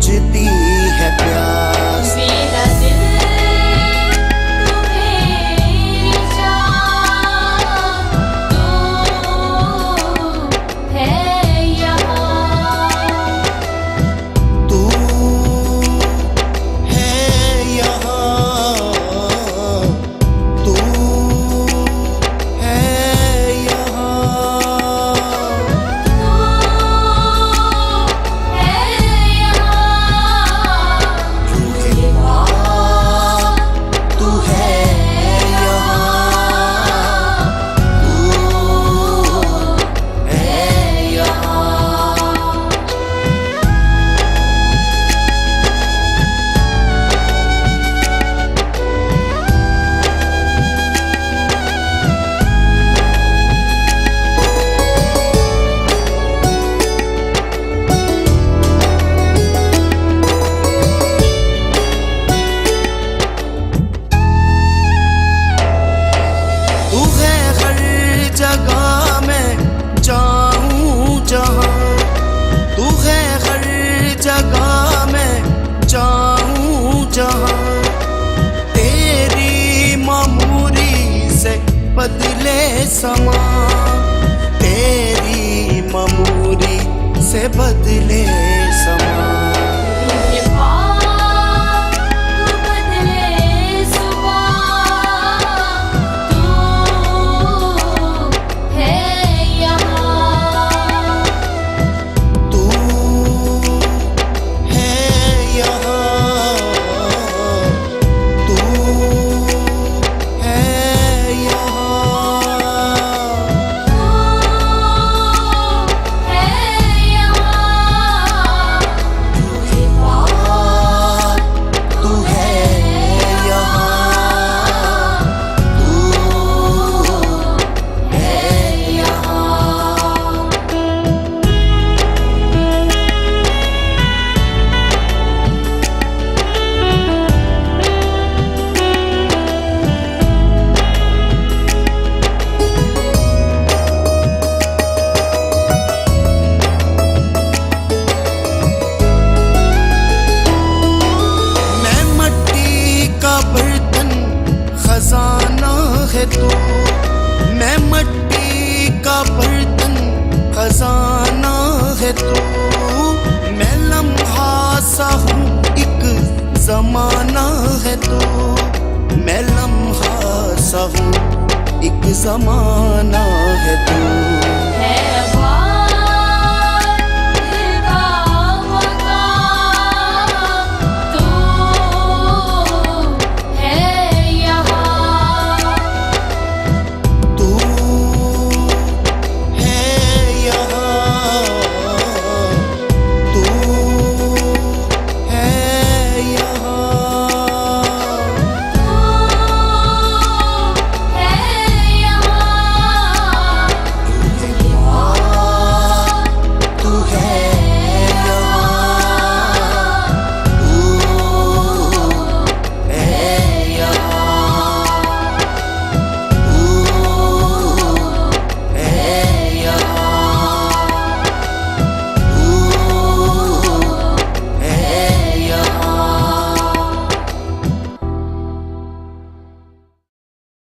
बुझती है प्यास। मेरा दिल तुम्हें चाह, तू है यहाँ, तू है यहाँ, तू है यहाँ, रूहे पाक तू है यहाँ, तू है यहाँ। तू है हर जगह मैं जाऊं जहां, तू है हर जगह मैं जाऊं जहां, तेरी मामूरी से बदले समा, तेरी मामूरी से बदले समा। रूहे पाक तू बदले सुबह, तू है यहाँ, तू है यहाँ, तू है यहाँ, रूहे पाक तू है यहाँ, तू है यहाँ। मैं मट्टी का बर्तन खजाना है तू, मैं मट्टी का बर्तन खजाना है तू, मैं लम्हा सा हूँ एक जमाना है तू, मैं लम्हा सा हूँ एक जमाना है तू। है